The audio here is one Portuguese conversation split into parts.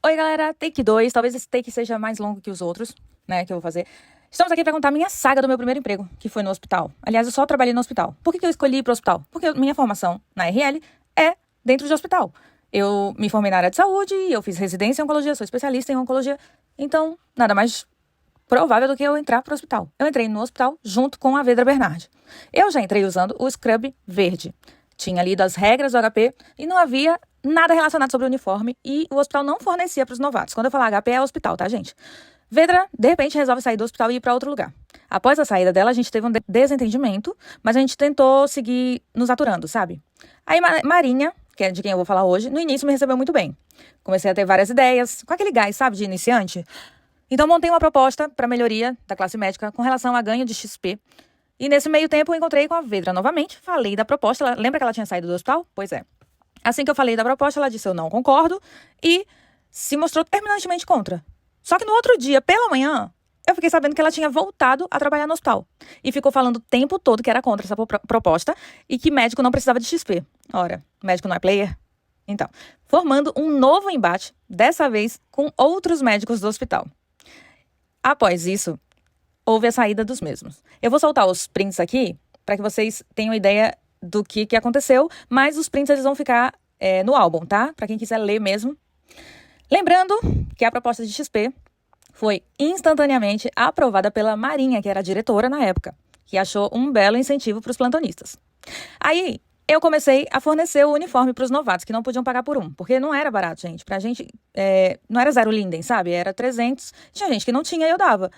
Oi, galera, take 2. Talvez esse take seja mais longo que os outros, né, que eu vou fazer. Estamos aqui para contar minha saga do meu primeiro emprego, que foi no hospital. Aliás, eu só trabalhei no hospital. Por que eu escolhi ir pro hospital? Porque minha formação na RL é dentro de hospital. Eu me formei na área de saúde, eu fiz residência em oncologia, sou especialista em oncologia. Então, nada mais provável do que eu entrar pro hospital. Eu entrei no hospital junto com a Vedra Bernardi. Eu já entrei usando o scrub verde. Tinha lido as regras do HP e não havia nada relacionado sobre o uniforme e o hospital não fornecia para os novatos. Quando eu falar HP é hospital, tá, gente? Vedra, de repente, resolve sair do hospital e ir para outro lugar. Após a saída dela, a gente teve um desentendimento, mas a gente tentou seguir nos aturando, sabe? Aí Marinha, que é de quem eu vou falar hoje, no início me recebeu muito bem. Comecei a ter várias ideias, com aquele gás, sabe, de iniciante. Então montei uma proposta para melhoria da classe médica com relação a ganho de XP. E nesse meio tempo eu encontrei com a Vedra novamente, falei da proposta. Lembra que ela tinha saído do hospital? Pois é. Assim que eu falei da proposta, ela disse eu não concordo e se mostrou terminantemente contra. Só que no outro dia, pela manhã, eu fiquei sabendo que ela tinha voltado a trabalhar no hospital. E ficou falando o tempo todo que era contra essa proposta e que médico não precisava de XP. Ora, médico não é player? Então, formando um novo embate, dessa vez com outros médicos do hospital. Após isso, houve a saída dos mesmos. Eu vou soltar os prints aqui para que vocês tenham ideia do que aconteceu, mas os prints eles vão ficar no álbum, tá? Para quem quiser ler mesmo. Lembrando que a proposta de XP foi instantaneamente aprovada pela Marinha, que era a diretora na época, que achou um belo incentivo para os plantonistas. Aí, eu comecei a fornecer o uniforme para os novatos, que não podiam pagar por um, porque não era barato, gente. Pra gente, não era 0 Linden, sabe? Era 300. Tinha gente que não tinha e eu dava.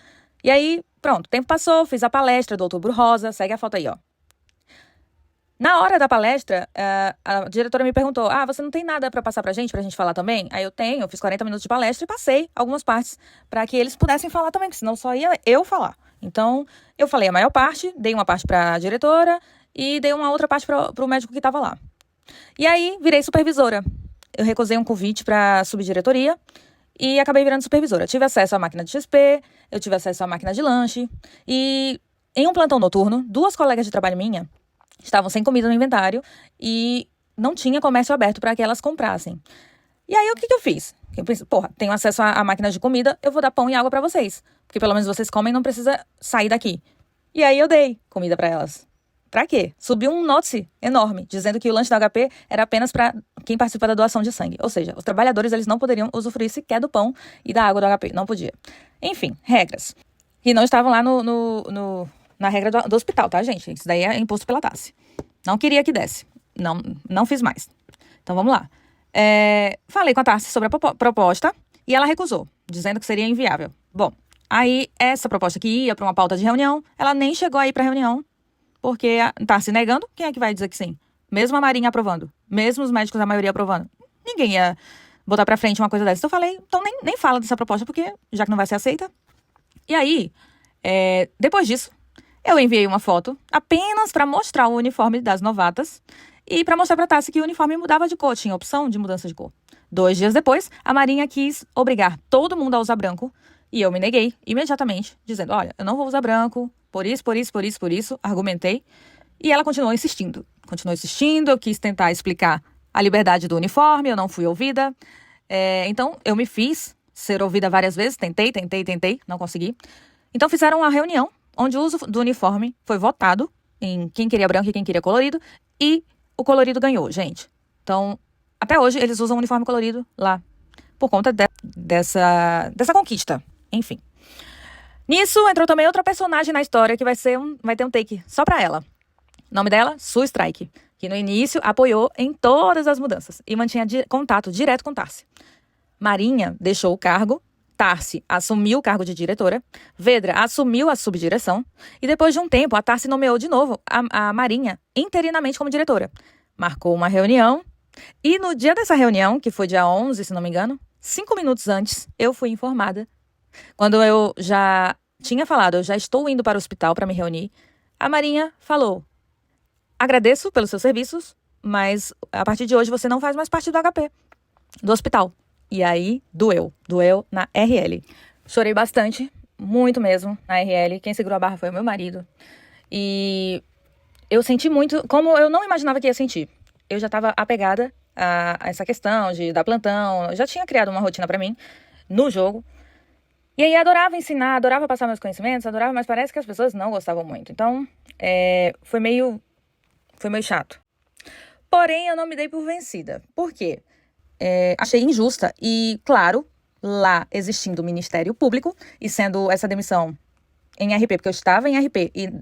E aí, pronto, o tempo passou, fiz a palestra do Outubro Rosa, segue a foto aí, ó. Na hora da palestra, a diretora me perguntou, você não tem nada pra passar pra gente falar também? Aí eu tenho, eu fiz 40 minutos de palestra e passei algumas partes para que eles pudessem falar também, porque senão só ia eu falar. Então, eu falei a maior parte, dei uma parte pra diretora e dei uma outra parte pro médico que estava lá. E aí, virei supervisora. Eu recusei um convite pra subdiretoria e acabei virando supervisora. Tive acesso à máquina de XP, eu tive acesso à máquina de lanche e em um plantão noturno, 2 colegas de trabalho minha estavam sem comida no inventário e não tinha comércio aberto para que elas comprassem. E aí, o que eu fiz? Eu pensei, tenho acesso à máquina de comida, eu vou dar pão e água para vocês. Porque pelo menos vocês comem e não precisa sair daqui. E aí, eu dei comida para elas. Pra quê? Subiu um notice enorme, dizendo que o lanche da HP era apenas para quem participa da doação de sangue. Ou seja, os trabalhadores eles não poderiam usufruir sequer do pão e da água do HP. Não podia. Enfim, regras. E não estavam lá na regra do hospital, tá, gente? Isso daí é imposto pela TASSE. Não queria que desse. Não fiz mais. Então, vamos lá. Falei com a TASSE sobre a proposta e ela recusou, dizendo que seria inviável. Bom, aí essa proposta que ia para uma pauta de reunião, ela nem chegou aí para reunião, porque tá se negando, quem é que vai dizer que sim? Mesmo a Marinha aprovando, mesmo os médicos, a maioria aprovando. Ninguém ia botar pra frente uma coisa dessa. Então eu falei, então nem fala dessa proposta, porque já que não vai ser aceita. E aí, depois disso, eu enviei uma foto apenas para mostrar o uniforme das novatas e para mostrar pra Tassi que o uniforme mudava de cor, tinha opção de mudança de cor. 2 dias depois, a Marinha quis obrigar todo mundo a usar branco e eu me neguei imediatamente, dizendo, olha, eu não vou usar branco, por isso, argumentei. E ela continuou insistindo, eu quis tentar explicar a liberdade do uniforme, eu não fui ouvida. Então, eu me fiz ser ouvida várias vezes, tentei, não consegui. Então, fizeram uma reunião, onde o uso do uniforme foi votado em quem queria branco e quem queria colorido, e o colorido ganhou, gente. Então, até hoje, eles usam o uniforme colorido lá, por conta dessa conquista. Enfim. Nisso, entrou também outra personagem na história que vai ter um take só pra ela. O nome dela, Sue Strike, que no início apoiou em todas as mudanças e mantinha contato direto com Tassi. Marinha deixou o cargo, Tassi assumiu o cargo de diretora, Vedra assumiu a subdireção e depois de um tempo a Tassi nomeou de novo a Marinha interinamente como diretora. Marcou uma reunião e no dia dessa reunião, que foi dia 11, se não me engano, 5 minutos antes, eu fui informada. Quando eu já tinha falado, eu já estou indo para o hospital para me reunir, a Marinha falou, agradeço pelos seus serviços, mas a partir de hoje você não faz mais parte do HP, do hospital. E aí, doeu na RL. Chorei bastante, muito mesmo, na RL. Quem segurou a barra foi o meu marido. E eu senti muito, como eu não imaginava que ia sentir. Eu já estava apegada essa questão de dar plantão. Eu já tinha criado uma rotina pra mim no jogo. E aí adorava ensinar, adorava passar meus conhecimentos, adorava, mas parece que as pessoas não gostavam muito. Então, foi meio chato. Porém, eu não me dei por vencida. Por quê? Achei injusta e, claro, lá existindo o Ministério Público e sendo essa demissão em RP, porque eu estava em RP e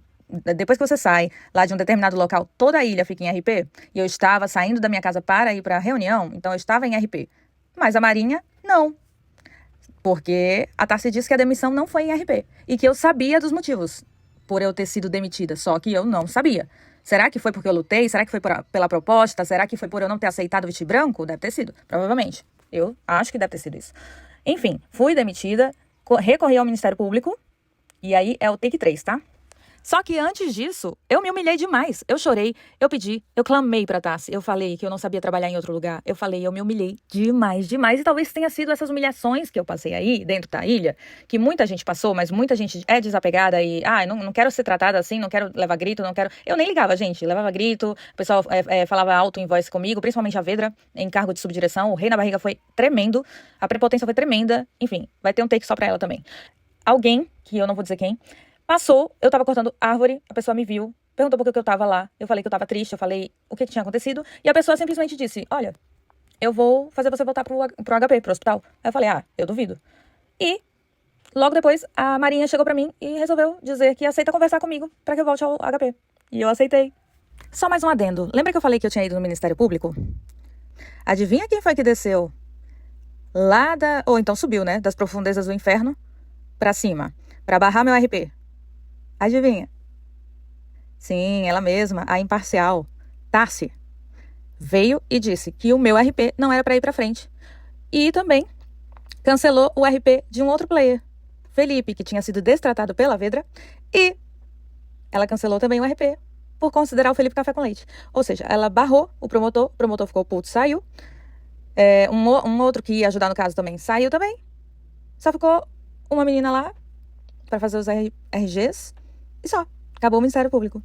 depois que você sai lá de um determinado local, toda a ilha fica em RP, e eu estava saindo da minha casa para ir para a reunião, então eu estava em RP. Mas a Marinha, não. Porque a Tarsi disse que a demissão não foi em RP e que eu sabia dos motivos por eu ter sido demitida, só que eu não sabia. Será que foi porque eu lutei? Será que foi pela proposta? Será que foi por eu não ter aceitado vestir branco? Deve ter sido, provavelmente. Eu acho que deve ter sido isso. Enfim, fui demitida, recorri ao Ministério Público, e aí é o take 3, tá? Só que antes disso, eu me humilhei demais. Eu chorei, eu pedi, eu clamei pra Tassi. Eu falei que eu não sabia trabalhar em outro lugar. Eu me humilhei demais, demais. E talvez tenha sido essas humilhações que eu passei aí, dentro da ilha, que muita gente passou, mas muita gente é desapegada e, não quero ser tratada assim, não quero levar grito, não quero... Eu nem ligava, gente. Levava grito, o pessoal falava alto em voz comigo, principalmente a Vedra, em cargo de subdireção. O rei na barriga foi tremendo, a prepotência foi tremenda. Enfim, vai ter um take só pra ela também. Alguém, que eu não vou dizer quem, passou, eu tava cortando árvore, a pessoa me viu, perguntou por que eu tava lá, eu falei que eu tava triste, eu falei o que tinha acontecido, e a pessoa simplesmente disse, olha, eu vou fazer você voltar pro HP, pro hospital. Aí eu falei, eu duvido. E, logo depois, a Marinha chegou pra mim e resolveu dizer que aceita conversar comigo pra que eu volte ao HP. E eu aceitei. Só mais um adendo. Lembra que eu falei que eu tinha ido no Ministério Público? Adivinha quem foi que desceu lá ou então subiu, né, das profundezas do inferno pra cima, pra barrar meu RP? Adivinha? Sim, ela mesma, a imparcial, Tarsi, veio e disse que o meu RP não era para ir para frente. E também cancelou o RP de um outro player, Felipe, que tinha sido destratado pela Vedra, e ela cancelou também o RP por considerar o Felipe café com leite. Ou seja, ela barrou o promotor ficou puto, saiu. Um outro que ia ajudar no caso também saiu também. Só ficou uma menina lá para fazer os RGs. E só. Acabou o Ministério Público.